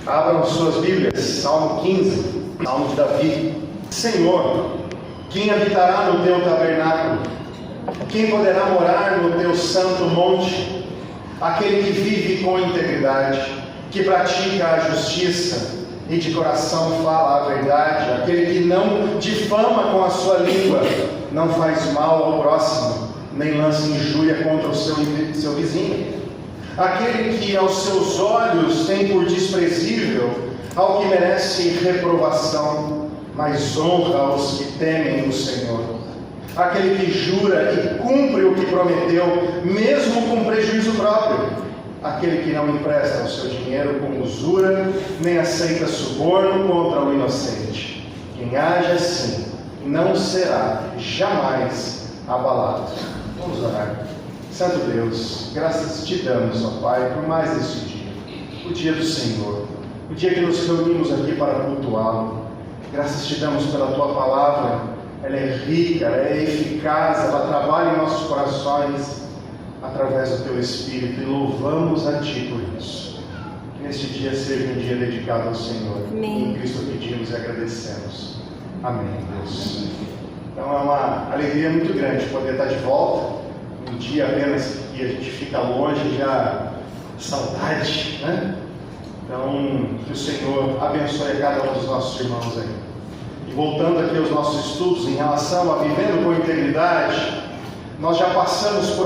Abram suas Bíblias, Salmo 15, Salmo de Davi. Senhor, quem habitará no teu tabernáculo? Quem poderá morar no teu santo monte? Aquele que vive com integridade, que pratica a justiça e de coração fala a verdade, aquele que não difama com a sua língua, não faz mal ao próximo, nem lança injúria contra o seu vizinho. Aquele que aos seus olhos tem por desprezível ao que merece reprovação, mas honra aos que temem o Senhor. Aquele que jura e cumpre o que prometeu, mesmo com prejuízo próprio. Aquele que não empresta o seu dinheiro com usura, nem aceita suborno contra o inocente. Quem age assim não será jamais abalado. Vamos orar. Santo Deus, graças te damos, ó Pai, por mais este dia, o dia do Senhor, o dia que nos reunimos aqui para cultuá-lo. Graças te damos pela tua palavra, ela é rica, ela é eficaz, ela trabalha em nossos corações através do teu Espírito, e louvamos a ti por isso. Que neste dia seja um dia dedicado ao Senhor. Amém. Em Cristo pedimos e agradecemos. Amém, Deus. Então é uma alegria muito grande poder estar de volta. Um dia apenas que a gente fica longe, já saudade, né? Então, que o Senhor abençoe a cada um dos nossos irmãos aí. E voltando aqui aos nossos estudos em relação a vivendo com integridade, nós já passamos por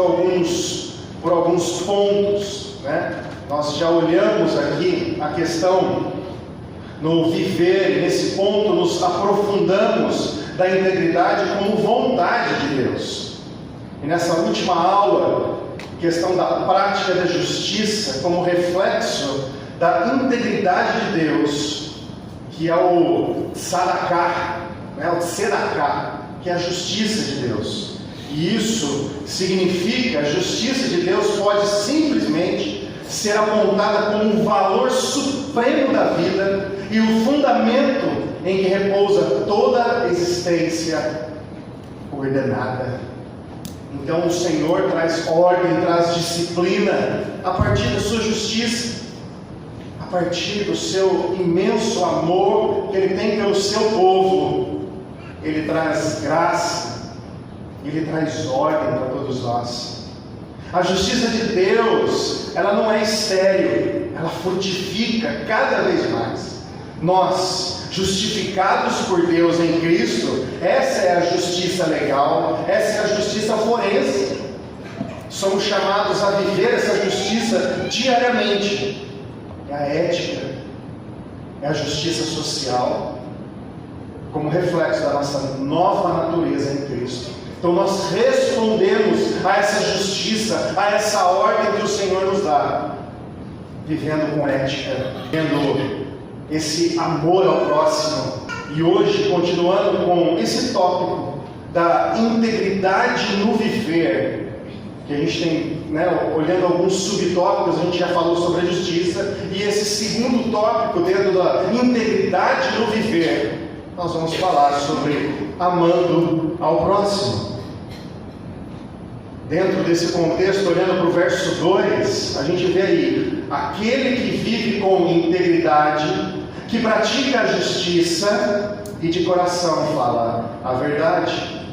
alguns pontos, né? Nós já olhamos aqui a questão no viver, e nesse ponto nos aprofundamos da integridade como vontade de Deus. E nessa última aula, questão da prática da justiça como reflexo da integridade de Deus, que é o tzedakah, né? O tzedakah, que é a justiça de Deus. E isso significa, a justiça de Deus pode simplesmente ser apontada como um valor supremo da vida e o fundamento em que repousa toda a existência ordenada. Então o Senhor traz ordem, traz disciplina a partir da sua justiça, a partir do seu imenso amor que Ele tem pelo seu povo. Ele traz graça, Ele traz ordem para todos nós. A justiça de Deus, ela não é estéril, ela frutifica cada vez mais. Nós, justificados por Deus em Cristo, essa é a justiça legal, essa é a justiça forense. Somos chamados a viver essa justiça diariamente. É a ética, é a justiça social, como reflexo da nossa nova natureza em Cristo. Então nós respondemos a essa justiça, a essa ordem que o Senhor nos dá, vivendo com ética, vivendo esse amor ao próximo. E hoje, continuando com esse tópico da integridade no viver, que a gente tem, né, olhando alguns subtópicos, a gente já falou sobre a justiça, e esse segundo tópico dentro da integridade no viver, nós vamos falar sobre amando ao próximo. Dentro desse contexto, olhando para o verso 2, a gente vê aí: aquele que vive com integridade, que pratica a justiça e de coração fala a verdade.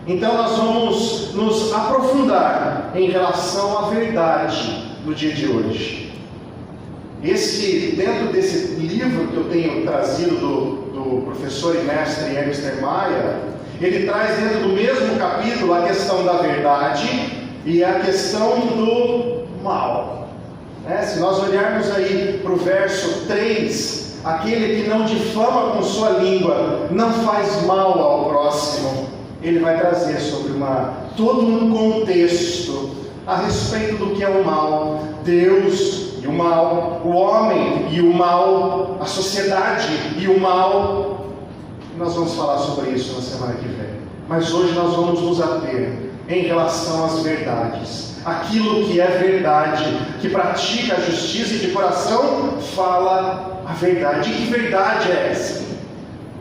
Então nós vamos nos aprofundar em relação à verdade no dia de hoje. Dentro desse livro que eu tenho trazido do professor e mestre Ernest Maia, ele traz dentro do mesmo capítulo a questão da verdade e a questão do mal. Se nós olharmos aí para o verso 3, aquele que não difama com sua língua, não faz mal ao próximo, ele vai trazer sobre todo um contexto a respeito do que é o mal, Deus e o mal, o homem e o mal, a sociedade e o mal. Nós vamos falar sobre isso na semana que vem. Mas hoje nós vamos nos ater em relação às verdades. Aquilo que é verdade, que pratica a justiça e de coração fala a verdade. E que verdade é essa?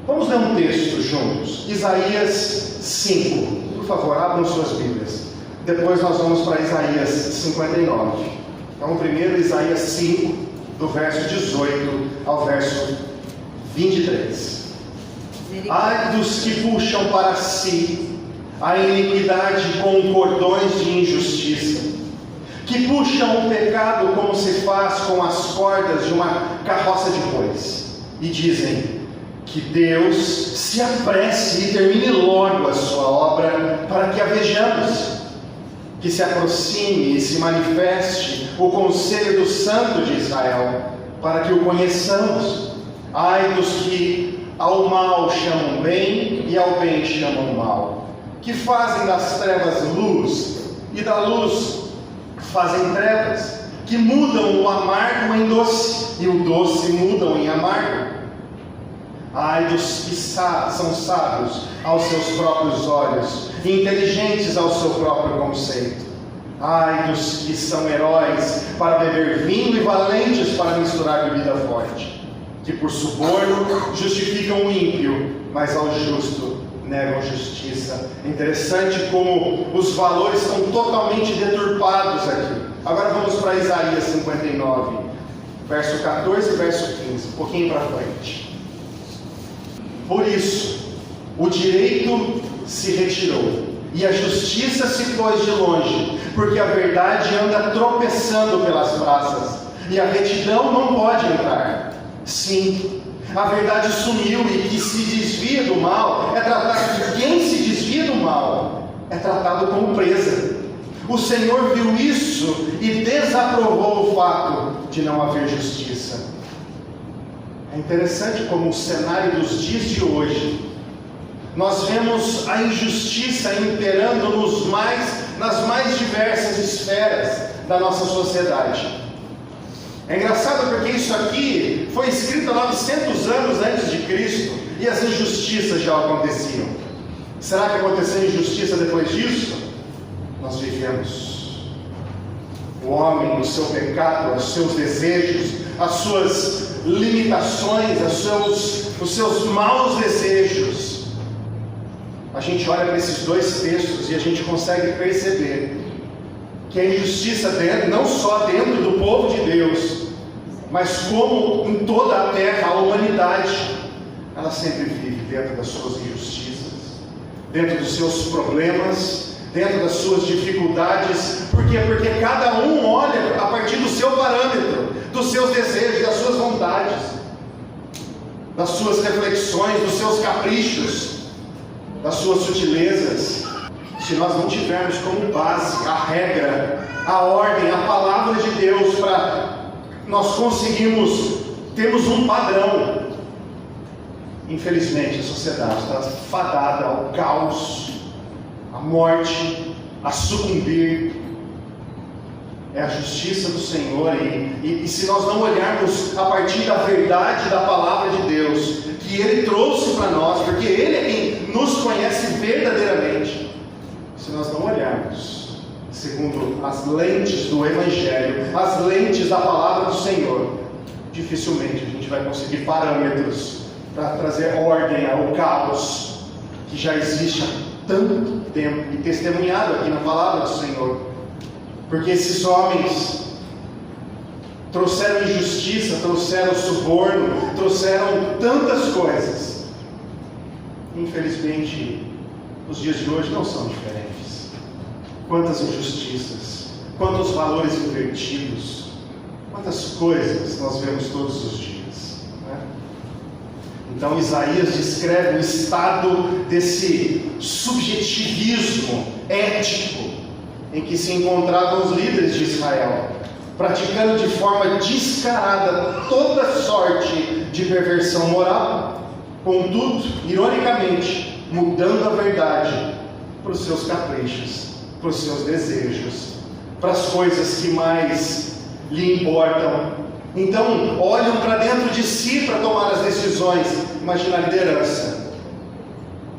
Vamos ler um texto juntos. Isaías 5. Por favor, abram suas Bíblias. Depois nós vamos para Isaías 59. Então, primeiro Isaías 5, do verso 18 ao verso 23. Ai dos que puxam para si a iniquidade com cordões de injustiça, que puxam o pecado como se faz com as cordas de uma carroça de bois, e dizem: que Deus se apresse e termine logo a sua obra, para que a vejamos. Que se aproxime e se manifeste o conselho do Santo de Israel, para que o conheçamos. Ai dos que ao mal chamam bem e ao bem chamam mal, que fazem das trevas luz e da luz fazem trevas, que mudam o amargo em doce e o doce mudam em amargo. Ai dos que são sábios aos seus próprios olhos, e inteligentes ao seu próprio conceito. Ai dos que são heróis para beber vinho e valentes para misturar bebida forte, que por suborno justificam o ímpio, mas ao justo negam justiça. Interessante como os valores estão totalmente deturpados aqui. Agora vamos para Isaías 59, verso 14 e verso 15, um pouquinho para frente. Por isso, o direito se retirou, e a justiça se pôs de longe, porque a verdade anda tropeçando pelas praças, e a retidão não pode entrar. Sim, a verdade sumiu, e que se desvia do mal é tratado, quem se desvia do mal é tratado como presa. O Senhor viu isso e desaprovou o fato de não haver justiça. É interessante como o cenário dos dias de hoje, nós vemos a injustiça imperando nas mais diversas esferas da nossa sociedade. É engraçado porque isso aqui foi escrito há 900 anos antes de Cristo, e as injustiças já aconteciam. Será que aconteceu injustiça depois disso? Nós vivemos. O homem, o seu pecado, os seus desejos, as suas limitações, os seus maus desejos. A gente olha para esses dois textos e a gente consegue perceber que a injustiça não só dentro do povo de Deus, mas como em toda a terra, a humanidade, ela sempre vive dentro das suas injustiças, dentro dos seus problemas, dentro das suas dificuldades. Por quê? Porque cada um olha a partir do seu parâmetro, dos seus desejos, das suas vontades, das suas reflexões, dos seus caprichos, das suas sutilezas. Se nós não tivermos como base a regra, a ordem, a palavra de Deus, para nós termos um padrão, infelizmente a sociedade está fadada ao caos, à morte, a sucumbir. É a justiça do Senhor, e se nós não olharmos a partir da verdade da palavra de Deus, que Ele trouxe para nós, porque Ele é quem nos conhece verdadeiramente, se nós não olharmos segundo as lentes do Evangelho, as lentes da palavra do Senhor, dificilmente a gente vai conseguir parâmetros para trazer ordem ao caos que já existe há tanto tempo e testemunhado aqui na palavra do Senhor. Porque esses homens trouxeram injustiça, trouxeram suborno, trouxeram tantas coisas. Infelizmente, os dias de hoje não são diferentes. Quantas injustiças, quantos valores invertidos, quantas coisas nós vemos todos os dias, né? Então Isaías descreve o estado desse subjetivismo ético em que se encontravam os líderes de Israel, praticando de forma descarada toda sorte de perversão moral, contudo, ironicamente, mudando a verdade para os seus caprichos, para os seus desejos, para as coisas que mais lhe importam. Então, olham para dentro de si para tomar as decisões. Imagina a liderança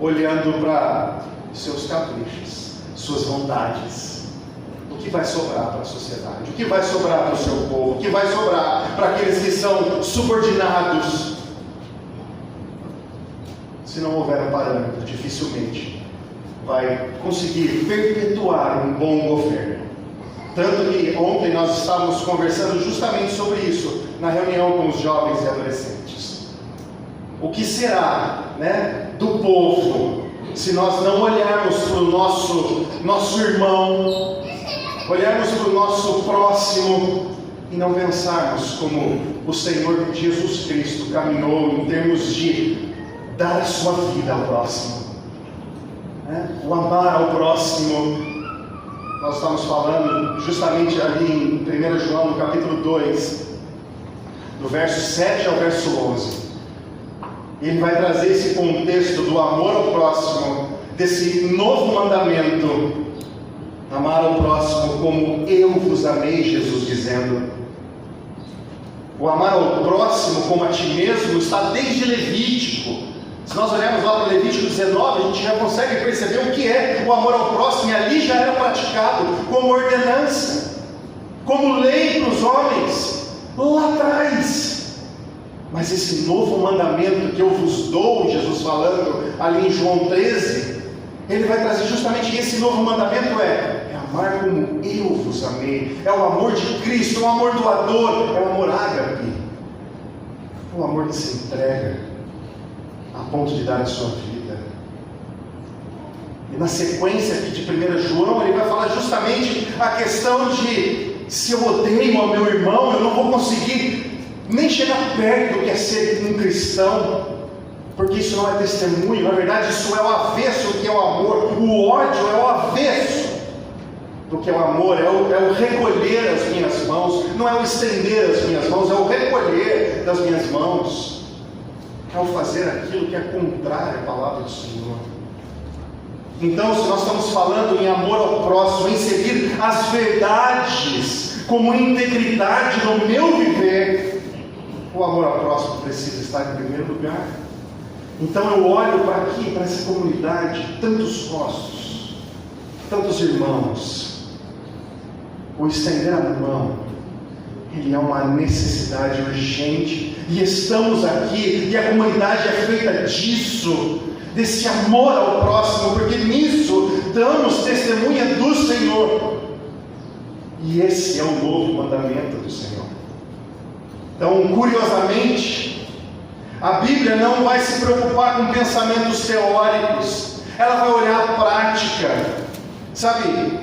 olhando para seus caprichos, suas vontades. O que vai sobrar para a sociedade? O que vai sobrar para o seu povo? O que vai sobrar para aqueles que são subordinados? Se não houver um parâmetro, dificilmente vai conseguir perpetuar um bom governo. Tanto que ontem nós estávamos conversando justamente sobre isso, na reunião com os jovens e adolescentes. O que será, do povo, se nós não olharmos para o nosso irmão, olharmos para o nosso próximo e não pensarmos como o Senhor Jesus Cristo caminhou em termos de dar a sua vida ao próximo, o amar ao próximo. Nós estamos falando justamente ali em 1 João, no capítulo 2, do verso 7 ao verso 11. Ele vai trazer esse contexto do amor ao próximo, desse novo mandamento: amar ao próximo como eu vos amei, Jesus dizendo. O amar ao próximo como a ti mesmo está desde Levítico. Se nós olharmos lá para Levítico 19, a gente já consegue perceber o que é o amor ao próximo, e ali já era praticado como ordenança, como lei para os homens, lá atrás. Mas esse novo mandamento que eu vos dou, Jesus falando ali em João 13, ele vai trazer justamente esse novo mandamento: é amar como eu vos amei. É o amor de Cristo, é o amor doador, é o amor ágape, o amor que se entrega a ponto de dar a sua vida. E na sequência aqui de 1 João, ele vai falar justamente a questão de: se eu odeio ao meu irmão, eu não vou conseguir nem chegar perto do que é ser um cristão, porque isso não é testemunho. Na verdade, isso é o avesso do que é o amor. O ódio é o avesso do que é o amor, é o recolher as minhas mãos, não é o estender as minhas mãos, é o recolher das minhas mãos, é o fazer aquilo que é contrário à palavra do Senhor. Então, se nós estamos falando em amor ao próximo, em seguir as verdades como integridade no meu viver, o amor ao próximo precisa estar em primeiro lugar. Então eu olho para aqui, para essa comunidade, tantos rostos, tantos irmãos. O estender a mão, ele é uma necessidade urgente, e estamos aqui, e a comunidade é feita disso, desse amor ao próximo, porque nisso damos testemunha do Senhor, e esse é o novo mandamento do Senhor. Então, curiosamente, a Bíblia não vai se preocupar com pensamentos teóricos, ela vai olhar a prática, sabe?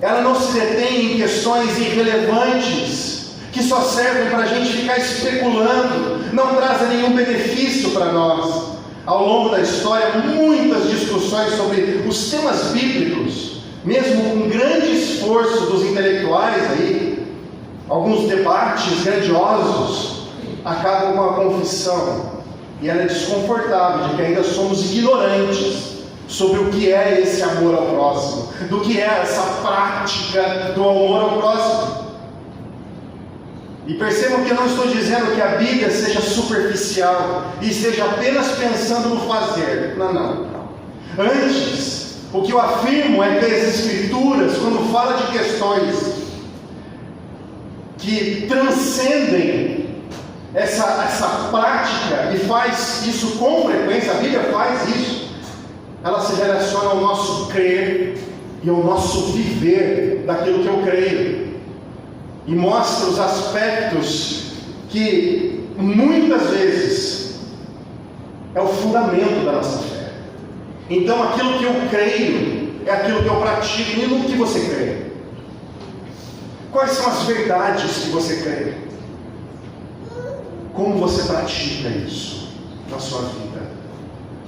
Ela não se detém em questões irrelevantes, que só servem para a gente ficar especulando, não trazem nenhum benefício para nós. Ao longo da história, muitas discussões sobre os temas bíblicos, mesmo com grande esforço dos intelectuais aí, alguns debates grandiosos, acabam com a confissão, e ela é desconfortável, de que ainda somos ignorantes sobre o que é esse amor ao próximo, do que é essa prática do amor ao próximo. E percebam que eu não estou dizendo que a Bíblia seja superficial e esteja apenas pensando no fazer. Não. Antes, o que eu afirmo é que as Escrituras, quando fala de questões que transcendem essa prática, e faz isso com frequência, a Bíblia faz isso, ela se relaciona ao nosso crer e ao nosso viver daquilo que eu creio, e mostra os aspectos que muitas vezes é o fundamento da nossa fé. Então aquilo que eu creio é aquilo que eu pratico. E no que você crê? Quais são as verdades que você crê? Como você pratica isso na sua vida?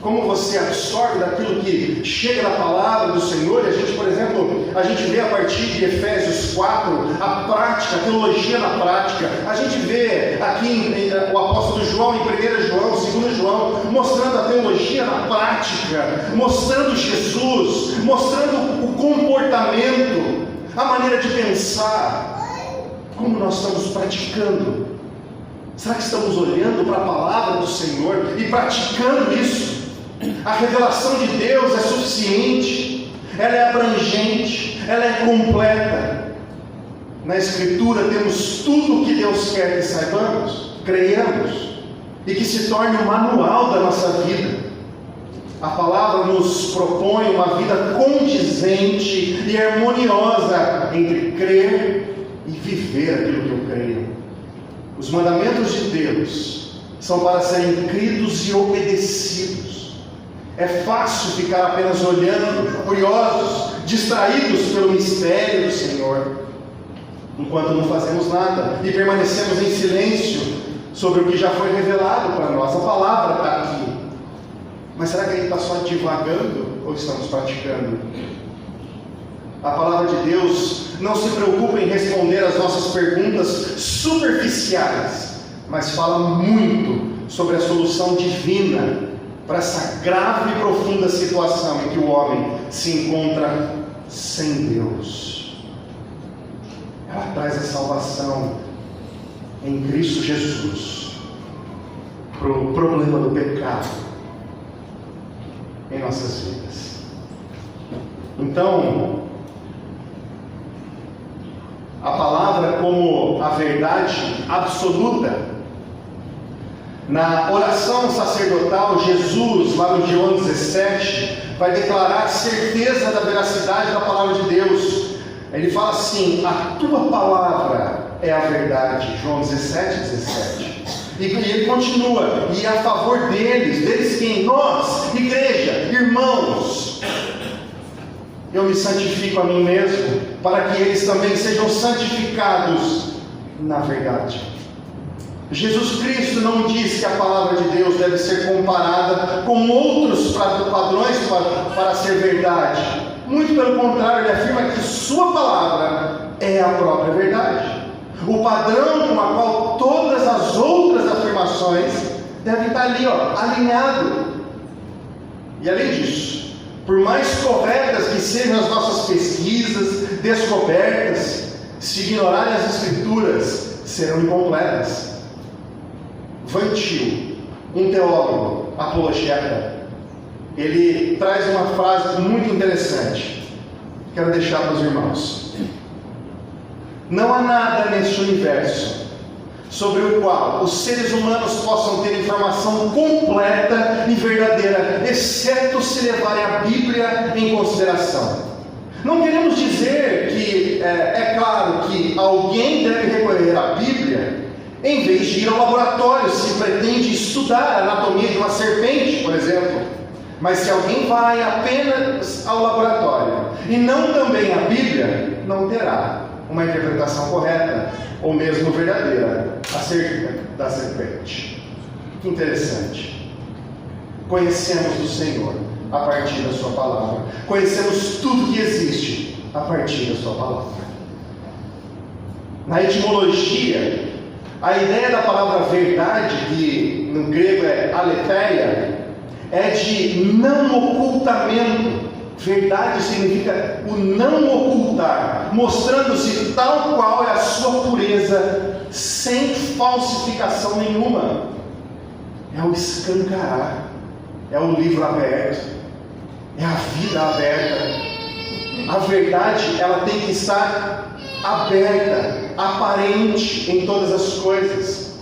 Como você absorve daquilo que chega na palavra do Senhor? E a gente, por exemplo, a gente vê a partir de Efésios 4, a prática, a teologia na prática. A gente vê aqui o apóstolo João, em 1 João, 2 João, mostrando a teologia na prática, mostrando Jesus, mostrando o comportamento, a maneira de pensar. Como nós estamos praticando? Será que estamos olhando para a palavra do Senhor e praticando isso? A revelação de Deus é suficiente, ela é abrangente, ela é completa. Na Escritura temos tudo o que Deus quer que saibamos, creiamos, e que se torne um manual da nossa vida. A palavra nos propõe uma vida condizente e harmoniosa entre crer e viver aquilo que eu creio. Os mandamentos de Deus são para serem cridos e obedecidos. É fácil ficar apenas olhando, curiosos, distraídos pelo mistério do Senhor, enquanto não fazemos nada e permanecemos em silêncio sobre o que já foi revelado para nós. A palavra está aqui. Mas será que a gente está só divagando ou estamos praticando? A palavra de Deus não se preocupa em responder às nossas perguntas superficiais, mas fala muito sobre a solução divina para essa grave e profunda situação em que o homem se encontra sem Deus. Ela traz a salvação em Cristo Jesus para o problema do pecado em nossas vidas. Então, a palavra como a verdade absoluta. Na oração sacerdotal, Jesus, lá no João 17, vai declarar certeza da veracidade da palavra de Deus. Ele fala assim: a tua palavra é a verdade. João 17. E ele continua: e a favor deles quem? Nós, igreja, irmãos, eu me santifico a mim mesmo, para que eles também sejam santificados na verdade. Jesus Cristo não diz que a palavra de Deus deve ser comparada com outros padrões para ser verdade. Muito pelo contrário, ele afirma que sua palavra é a própria verdade. O padrão com a qual todas as outras afirmações devem estar ali, alinhado. E além disso, por mais corretas que sejam as nossas pesquisas, descobertas, se ignorarem as Escrituras, serão incompletas. Van Til, um teólogo apologeta, ele traz uma frase muito interessante. Quero deixar para os irmãos. Não há nada neste universo sobre o qual os seres humanos possam ter informação completa e verdadeira, exceto se levarem a Bíblia em consideração. Não queremos dizer que, é claro que alguém deve recorrer à Bíblia em vez de ir ao laboratório, se pretende estudar a anatomia de uma serpente, por exemplo. Mas se alguém vai apenas ao laboratório e não também à Bíblia, não terá uma interpretação correta ou mesmo verdadeira acerca da serpente. Que interessante. Conhecemos do Senhor a partir da sua palavra. Conhecemos tudo que existe a partir da sua palavra. Na etimologia, a ideia da palavra verdade, que no grego é aletheia, é de não ocultamento. Verdade significa o não ocultar, mostrando-se tal qual é a sua pureza, sem falsificação nenhuma. É o escancarar, é o livro aberto, é a vida aberta. A verdade, ela tem que estar aberta, aparente em todas as coisas.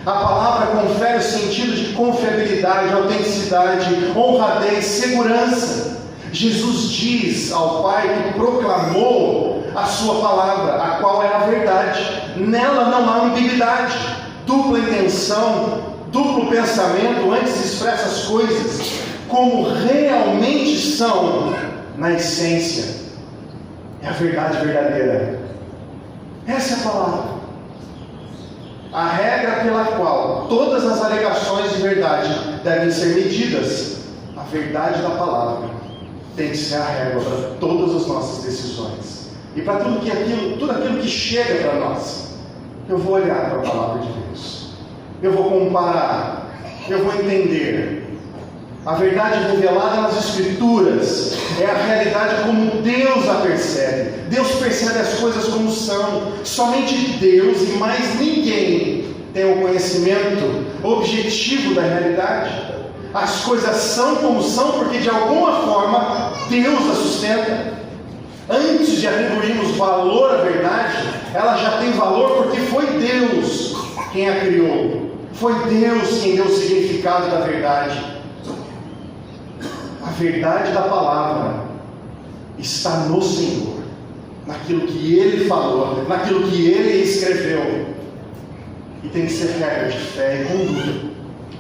A palavra confere o sentido de confiabilidade, autenticidade, honradez, segurança. Jesus diz ao Pai que proclamou a sua palavra, a qual é a verdade. Nela não há ambiguidade, dupla intenção, duplo pensamento. Antes expressa as coisas como realmente são na essência. É a verdade verdadeira. Essa é a palavra. A regra pela qual todas as alegações de verdade devem ser medidas. A verdade da palavra tem que ser a regra para todas as nossas decisões. E para tudo aquilo que chega para nós. Eu vou olhar para a palavra de Deus. Eu vou comparar. Eu vou entender. A verdade revelada nas Escrituras é a realidade como Deus a percebe. Deus percebe as coisas como são. Somente Deus e mais ninguém tem o conhecimento objetivo da realidade. As coisas são como são porque de alguma forma Deus as sustenta. Antes de atribuirmos valor à verdade, ela já tem valor porque foi Deus quem a criou. Foi Deus quem deu o significado da verdade. A verdade da palavra está no Senhor, naquilo que Ele falou, naquilo que Ele escreveu. e tem que ser regra de fé e conduta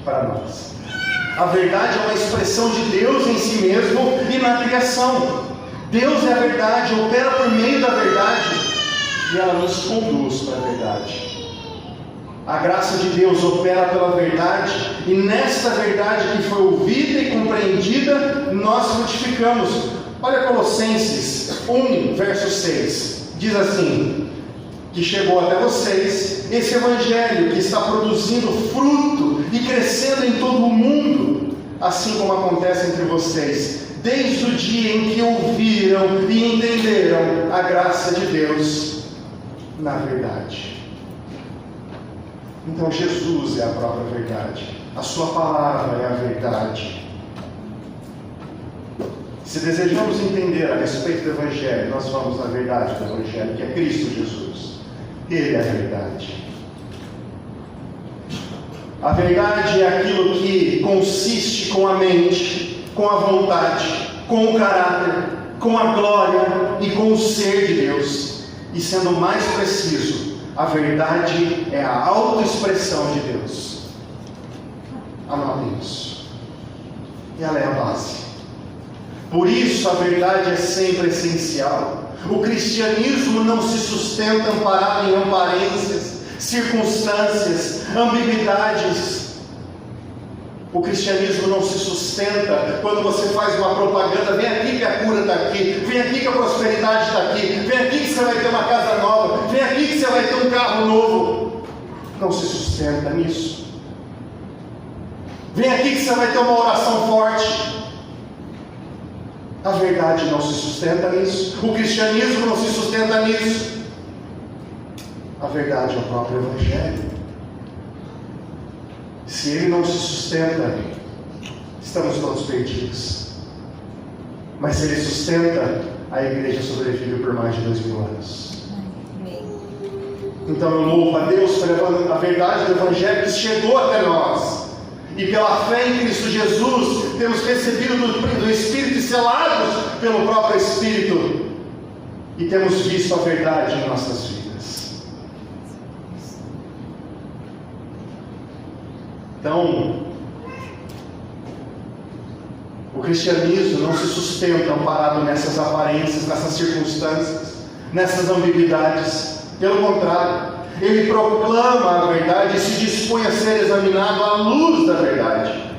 para nós. A verdade é uma expressão de Deus em si mesmo e na criação. Deus é a verdade, opera por meio da verdade e ela nos conduz para a verdade. A graça de Deus opera pela verdade e nesta verdade que foi ouvida e compreendida, nós frutificamos. Olha Colossenses 1, verso 6. Diz assim: que chegou até vocês esse evangelho que está produzindo fruto e crescendo em todo o mundo, assim como acontece entre vocês, desde o dia em que ouviram e entenderam a graça de Deus na verdade. Então Jesus é a própria verdade, a sua palavra é a verdade. Se desejamos entender a respeito do Evangelho, nós vamos na verdade do Evangelho, que é Cristo Jesus. Ele é a verdade. A verdade é aquilo que consiste com a mente, com a vontade, com o caráter, com a glória e com o ser de Deus. E sendo mais preciso, a verdade é a autoexpressão de Deus. Anotem isso. E ela é a base. Por isso a verdade é sempre essencial. O cristianismo não se sustenta amparado em aparências, circunstâncias, ambiguidades. O cristianismo não se sustenta quando você faz uma propaganda: vem aqui que a cura está aqui, vem aqui que a prosperidade está aqui, vem aqui que você vai ter uma casa nova, vem aqui que você vai ter um carro novo. Não se sustenta nisso. Vem aqui que você vai ter uma oração forte. A verdade não se sustenta nisso. O cristianismo não se sustenta nisso. A verdade é o próprio Evangelho. Se ele não se sustenta, estamos todos perdidos. Mas se ele sustenta, a igreja sobreviveu por mais de 2000 anos. Então eu louvo a Deus pela verdade do Evangelho que chegou até nós. E pela fé em Cristo Jesus, temos recebido do Espírito e selados pelo próprio Espírito. E temos visto a verdade em nossas vidas. Então, o cristianismo não se sustenta amparado nessas aparências, nessas circunstâncias, nessas ambiguidades. Pelo contrário, ele proclama a verdade e se dispõe a ser examinado à luz da verdade.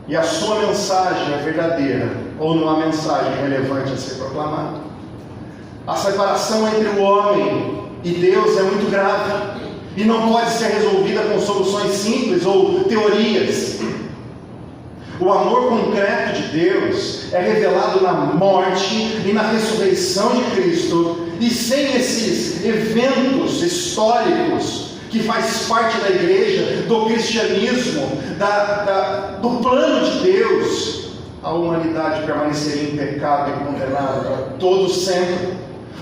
E a sua mensagem é verdadeira, ou não há mensagem relevante a ser proclamada. A separação entre o homem e Deus é muito grave e não pode ser resolvida com soluções simples ou teorias. O amor concreto de Deus é revelado na morte e na ressurreição de Cristo, e sem esses eventos históricos que faz parte da igreja, do cristianismo, do plano de Deus, a humanidade permaneceria em pecado e condenada para todo sempre.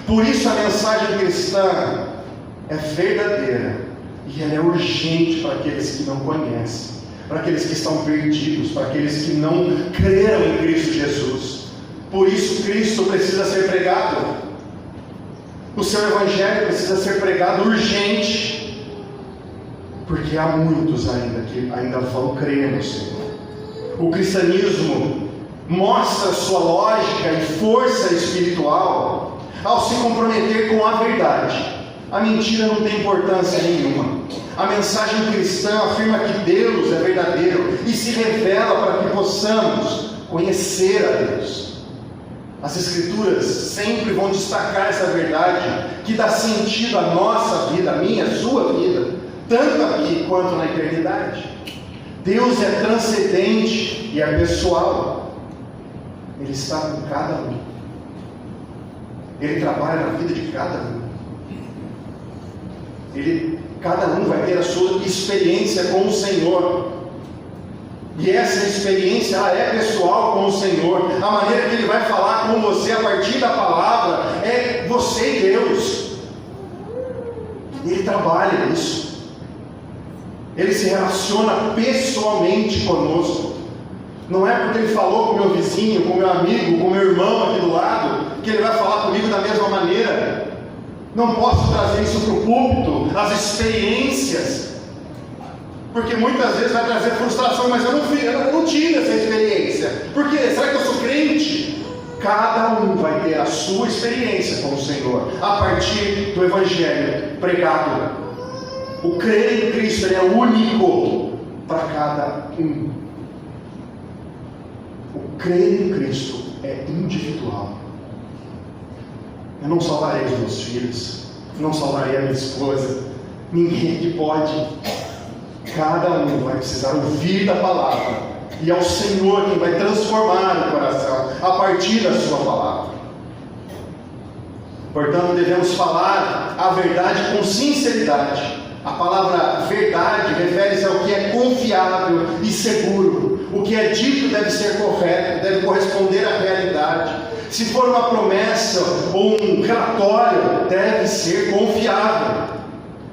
Por isso a mensagem cristã é verdadeira e ela é urgente para aqueles que não conhecem, para aqueles que estão perdidos, para aqueles que não creram em Cristo Jesus. Por isso Cristo precisa ser pregado. O seu Evangelho precisa ser pregado urgente, porque há muitos ainda que ainda vão crer no Senhor. O cristianismo mostra sua lógica e força espiritual ao se comprometer com a verdade. A mentira não tem importância nenhuma. A mensagem cristã afirma que Deus é verdadeiro e se revela para que possamos conhecer a Deus. As Escrituras sempre vão destacar essa verdade que dá sentido à nossa vida, à minha, à sua vida, tanto aqui quanto na eternidade. Deus é transcendente e é pessoal. Ele está com cada um. Ele trabalha na vida de cada um. Cada um vai ter a sua experiência com o Senhor. E essa experiência é pessoal com o Senhor. A maneira que Ele vai falar com você a partir da palavra é você e Deus. Ele trabalha isso. Ele se relaciona pessoalmente conosco. Não é porque Ele falou com o meu vizinho, com o meu amigo, com o meu irmão aqui do lado, que Ele vai falar comigo da mesma maneira. Não posso trazer isso para o púlpito, as experiências, porque muitas vezes vai trazer frustração, mas eu não tive essa experiência. Por quê? Será que eu sou crente? Cada um vai ter a sua experiência com o Senhor, a partir do Evangelho pregado. O crer em Cristo ele é único para cada um. O crer em Cristo é individual. Eu não salvarei os meus filhos, não salvarei a minha esposa, ninguém que pode. Cada um vai precisar ouvir da palavra, e é o Senhor quem vai transformar o coração a partir da sua palavra. Portanto, devemos falar a verdade com sinceridade. A palavra verdade refere-se ao que é confiável e seguro. O que é dito deve ser correto, deve corresponder à realidade. Se for uma promessa ou um relatório, deve ser confiável.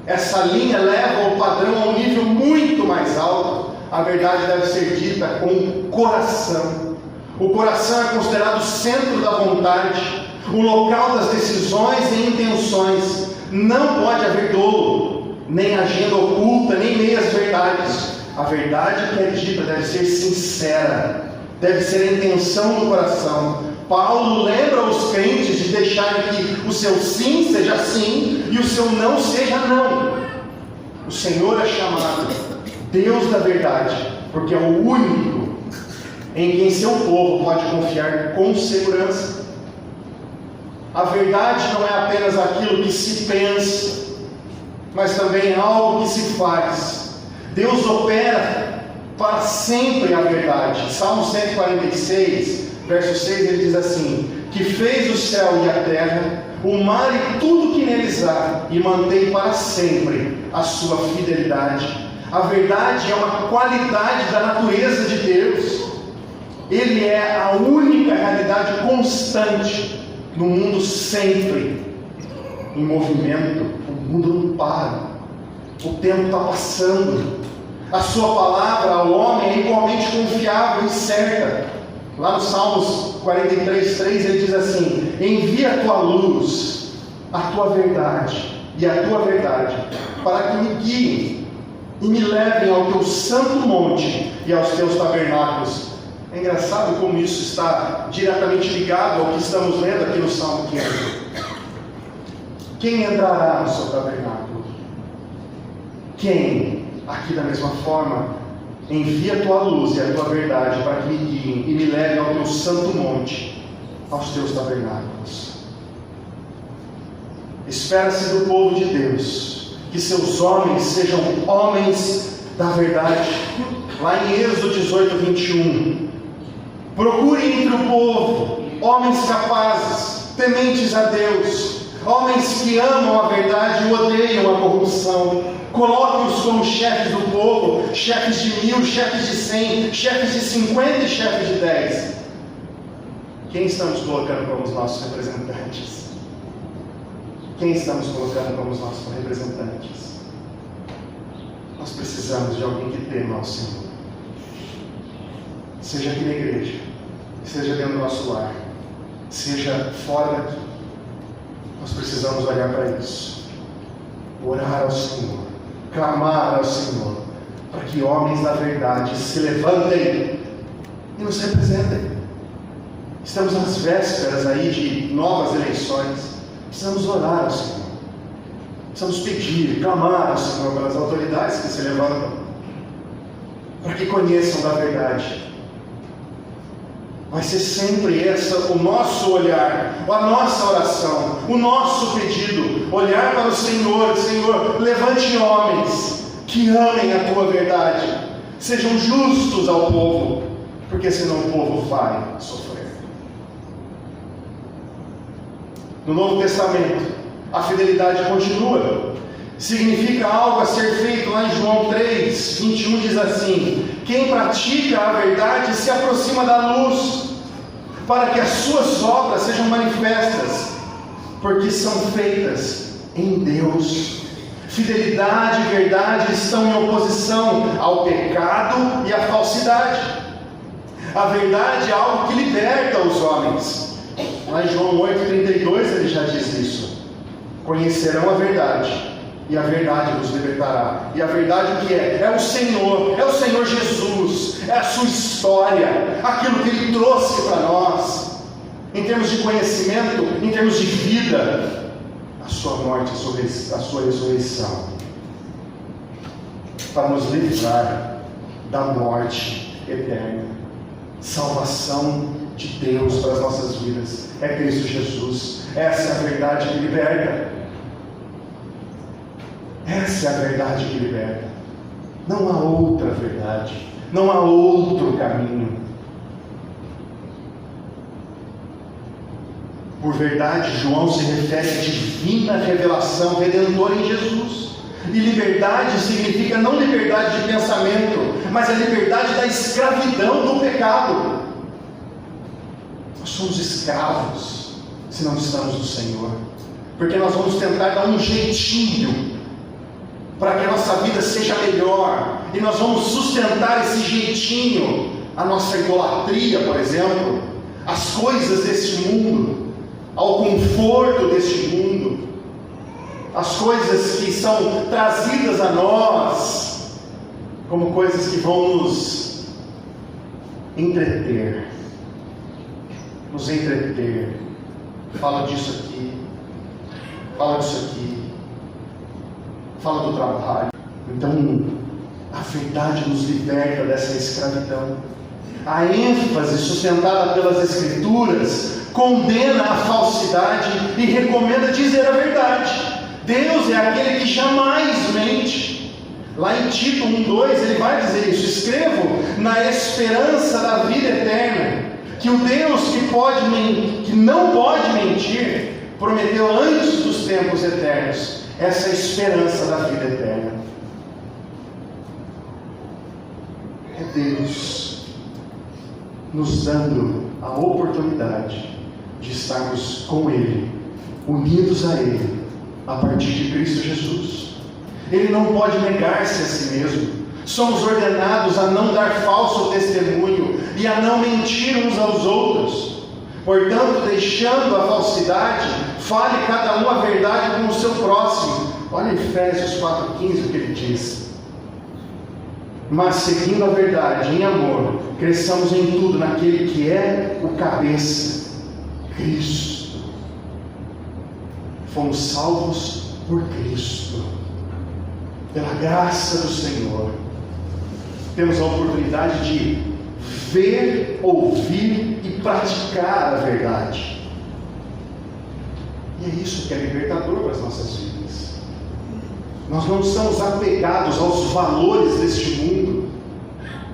Essa linha leva o padrão a um nível muito mais alto. A verdade deve ser dita com o coração. O coração é considerado o centro da vontade, o local das decisões e intenções. Não pode haver dolo, nem agenda oculta, nem meias verdades. A verdade que é dita deve ser sincera, deve ser a intenção do coração. Paulo lembra os crentes de deixarem que o seu sim seja sim e o seu não seja não. O Senhor é chamado Deus da verdade, porque é o único em quem seu povo pode confiar com segurança. A verdade não é apenas aquilo que se pensa, mas também algo que se faz. Deus opera para sempre a verdade. Salmo 146, verso 6, ele diz assim: que fez o céu e a terra, o mar e tudo que neles há, e mantém para sempre a sua fidelidade. A verdade é uma qualidade da natureza de Deus. Ele é a única realidade constante no mundo, sempre em movimento. O mundo não para, o tempo está passando. A sua palavra ao homem é igualmente confiável e certa. Lá no Salmos 43:3 ele diz assim: envia a tua luz, a tua verdade e a tua verdade, para que me guiem e me levem ao teu santo monte e aos teus tabernáculos. É engraçado como isso está diretamente ligado ao que estamos lendo aqui no Salmo 15. Quem entrará no seu tabernáculo? Quem? Aqui da mesma forma, envia a tua luz e a tua verdade para que me guiem e me levem ao teu santo monte, aos teus tabernáculos. Espera-se do povo de Deus que seus homens sejam homens da verdade. Lá em Êxodo 18:21, procure entre o povo homens capazes, tementes a Deus, homens que amam a verdade e odeiam a corrupção. Coloque-os como chefes do povo, chefes de 1000, chefes de 100, chefes de 50 e chefes de 10. Quem estamos colocando como os nossos representantes? Quem estamos colocando como os nossos representantes? Nós precisamos de alguém que tema ao Senhor. Seja aqui na igreja, seja dentro do nosso lar, seja fora daqui. Nós precisamos olhar para isso, orar ao Senhor, clamar ao Senhor, para que homens da verdade se levantem e nos representem. Estamos nas vésperas aí de novas eleições. Precisamos orar ao Senhor, precisamos pedir, clamar ao Senhor pelas autoridades que se levantam, para que conheçam da verdade. Vai ser sempre o nosso olhar, a nossa oração, o nosso pedido, olhar para o Senhor. Senhor, levante homens que amem a tua verdade, sejam justos ao povo, porque senão o povo vai sofrer. No Novo Testamento, a fidelidade continua. Significa algo a ser feito. Lá em João 3:21 diz assim: quem pratica a verdade se aproxima da luz, para que as suas obras sejam manifestas, porque são feitas em Deus. Fidelidade e verdade estão em oposição ao pecado e à falsidade. A verdade é algo que liberta os homens. Lá em João 8:32 ele já diz isso. Conhecerão a verdade, e a verdade nos libertará. E a verdade o que é? É o Senhor Jesus, é a sua história, aquilo que Ele trouxe para nós, em termos de conhecimento, em termos de vida, a sua morte, a sua ressurreição, para nos livrar da morte eterna. Salvação de Deus para as nossas vidas é Cristo Jesus. Essa é a verdade que liberta. Essa é a verdade que liberta. Não há outra verdade, não há outro caminho. Por verdade, João se refere à divina revelação redentora em Jesus. E liberdade significa não liberdade de pensamento, mas a liberdade da escravidão do pecado. Nós somos escravos se não estamos no Senhor, porque nós vamos tentar dar um jeitinho para que a nossa vida seja melhor, e nós vamos sustentar esse jeitinho, a nossa idolatria, por exemplo, as coisas deste mundo, ao conforto deste mundo, as coisas que são trazidas a nós como coisas que vão nos entreter. Fala disso aqui, fala disso aqui, fala do trabalho. Então, a verdade nos liberta dessa escravidão. A ênfase sustentada pelas Escrituras condena a falsidade e recomenda dizer a verdade. Deus é aquele que jamais mente. Lá em Tito 1:2 ele vai dizer isso: escrevo na esperança da vida eterna, que o Deus que não pode mentir, prometeu antes dos tempos eternos essa esperança da vida eterna. É Deus nos dando a oportunidade de estarmos com Ele, unidos a Ele, a partir de Cristo Jesus. Ele não pode negar-se a si mesmo. Somos ordenados a não dar falso testemunho e a não mentir uns aos outros. Portanto, deixando a falsidade, fale cada um a verdade com o seu próximo. Olha Efésios 4:15 o que ele diz: mas seguindo a verdade em amor, cresçamos em tudo naquele que é o cabeça, Cristo. Fomos salvos por Cristo, pela graça do Senhor. Temos a oportunidade de ver, ouvir e praticar a verdade. E é isso que é libertador para as nossas vidas. Nós não estamos apegados aos valores deste mundo,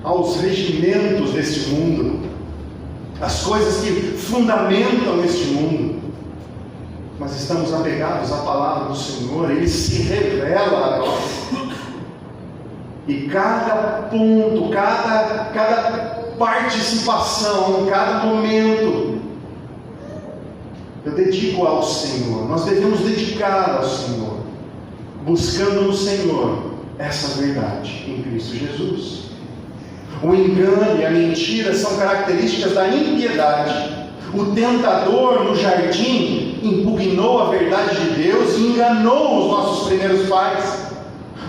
aos regimentos deste mundo, às coisas que fundamentam este mundo, mas estamos apegados à palavra do Senhor. Ele se revela a nós. E cada ponto, cada participação, cada momento, eu dedico ao Senhor. Nós devemos dedicar ao Senhor, buscando no Senhor essa verdade em Cristo Jesus. O engano e a mentira são características da impiedade. O tentador no jardim impugnou a verdade de Deus e enganou os nossos primeiros pais.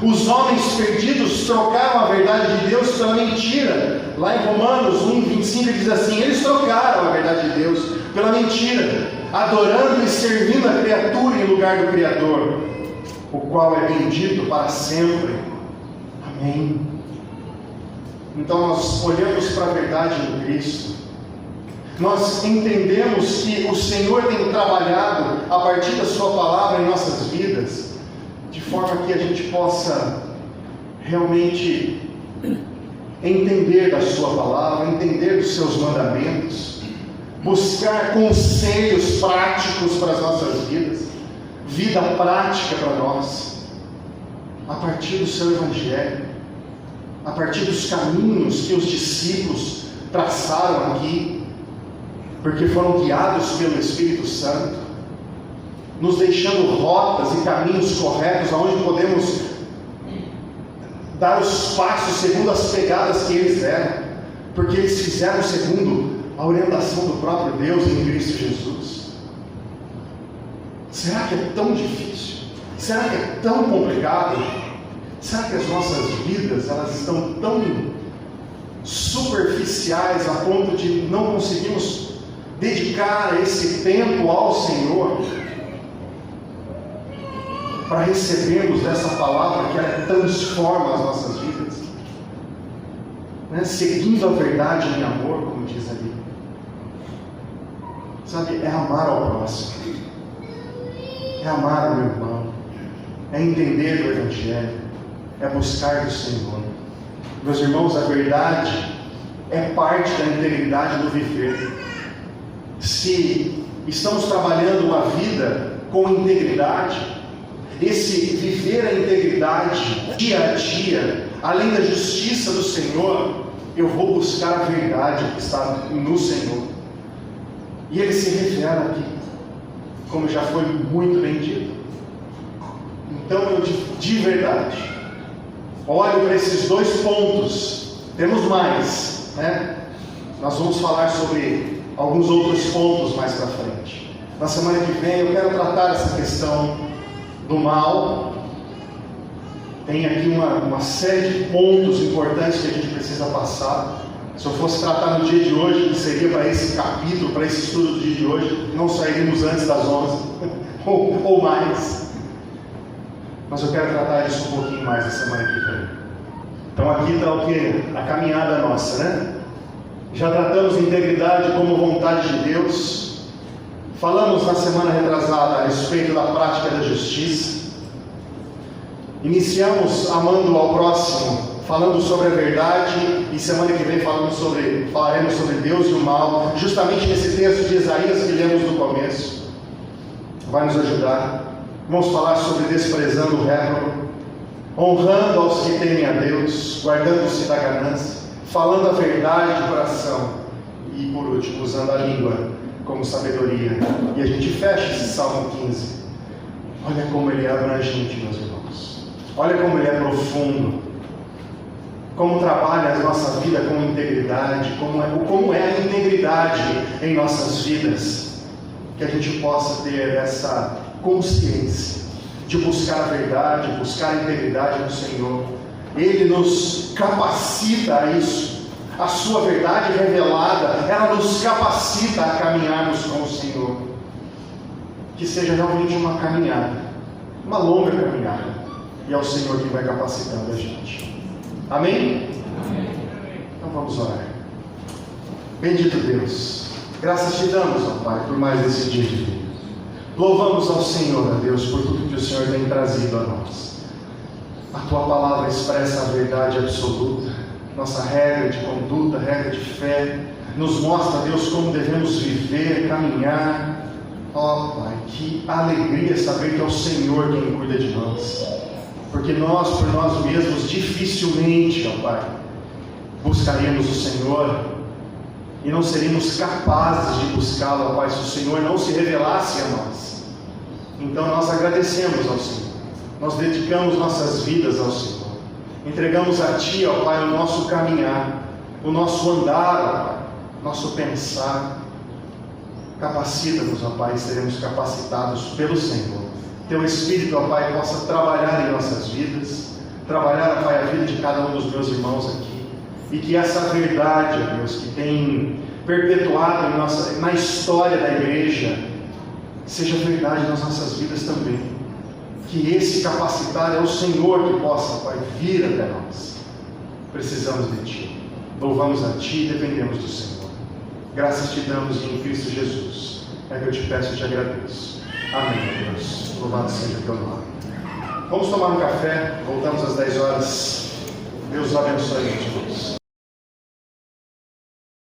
Os homens perdidos trocaram a verdade de Deus pela mentira. Lá em Romanos 1:25 diz assim: eles trocaram a verdade de Deus pela mentira, adorando e servindo a criatura em lugar do Criador, o qual é bendito para sempre. Amém. Então nós olhamos para a verdade em Cristo, nós entendemos que o Senhor tem trabalhado a partir da sua palavra em nossas vidas, de forma que a gente possa realmente entender da sua palavra, entender dos seus mandamentos, buscar conselhos práticos para as nossas vidas, vida prática para nós, a partir do seu Evangelho, a partir dos caminhos que os discípulos traçaram aqui, porque foram guiados pelo Espírito Santo, nos deixando rotas e caminhos corretos, aonde podemos dar os passos segundo as pegadas que eles deram, porque eles fizeram segundo a orientação do próprio Deus em Cristo Jesus. Será que é tão difícil? Será que é tão complicado? Será que as nossas vidas elas estão tão superficiais a ponto de não conseguirmos dedicar esse tempo ao Senhor para recebermos dessa palavra que ela transforma as nossas vidas, né? Seguindo a verdade em amor, como diz ali. Sabe, é amar ao próximo, é amar o meu irmão, é entender do Evangelho, é buscar do Senhor. Meus irmãos, a verdade é parte da integridade do viver. Se estamos trabalhando uma vida com integridade, esse viver a integridade dia a dia, além da justiça do Senhor, eu vou buscar a verdade que está no Senhor. E Ele se revela aqui, como já foi muito bem dito. Então eu de verdade olho para esses dois pontos. Temos mais, né? Nós vamos falar sobre alguns outros pontos mais para frente. Na semana que vem eu quero tratar essa questão do mal. Tem aqui uma série de pontos importantes que a gente precisa passar. Se eu fosse tratar no dia de hoje, que seria para esse capítulo, para esse estudo do dia de hoje, não sairíamos antes das 11 ou mais. Mas eu quero tratar disso um pouquinho mais na semana que vem. Então aqui está o que? A caminhada nossa, né? Já tratamos integridade como vontade de Deus. Falamos na semana retrasada a respeito da prática da justiça. Iniciamos amando ao próximo, falando sobre a verdade, e semana que vem falaremos sobre Deus e o mal, justamente nesse texto de Isaías que lemos no começo. Vai nos ajudar. Vamos falar sobre desprezando o réprobo, honrando aos que temem a Deus, guardando-se da ganância, falando a verdade de coração, e por último, usando a língua como sabedoria. E a gente fecha esse Salmo 15. Olha como ele é abrangente, meus irmãos. Olha como ele é profundo. Como trabalha a nossa vida com integridade, como é a integridade em nossas vidas. Que a gente possa ter essa consciência de buscar a verdade, buscar a integridade do Senhor. Ele nos capacita a isso. A sua verdade revelada, ela nos capacita a caminharmos com o Senhor. Que seja realmente uma caminhada, uma longa caminhada. E é o Senhor que vai capacitando a gente. Amém? Amém. Então vamos orar. Bendito Deus, graças te damos, ó Pai, por mais esse dia de vida. Louvamos ao Senhor, ó Deus, por tudo que o Senhor tem trazido a nós. A tua palavra expressa a verdade absoluta, nossa regra de conduta, regra de fé, nos mostra, Deus, como devemos viver, caminhar. Ó Pai, que alegria saber que é o Senhor quem cuida de nós. Porque nós, por nós mesmos, dificilmente, ó Pai, buscaríamos o Senhor e não seríamos capazes de buscá-lo, ó Pai, se o Senhor não se revelasse a nós. Então nós agradecemos ao Senhor, nós dedicamos nossas vidas ao Senhor, entregamos a Ti, ó Pai, o nosso caminhar, o nosso andar, ó Pai, nosso pensar. Capacita-nos, ó Pai, e seremos capacitados pelo Senhor. Teu Espírito, ó Pai, possa trabalhar em nossas vidas, trabalhar, ó Pai, a vida de cada um dos meus irmãos aqui, e que essa verdade, ó Deus, que tem perpetuado na história da igreja, seja verdade nas nossas vidas também. Que esse capacitar é o Senhor que possa, ó Pai, vir até nós. Precisamos de Ti, louvamos a Ti e dependemos do Senhor. Graças te damos em Cristo Jesus. É que eu te peço e te agradeço. Amém, Deus. Louvado seja o teu nome. Vamos tomar um café. Voltamos às 10 horas. Deus abençoe a gente todos.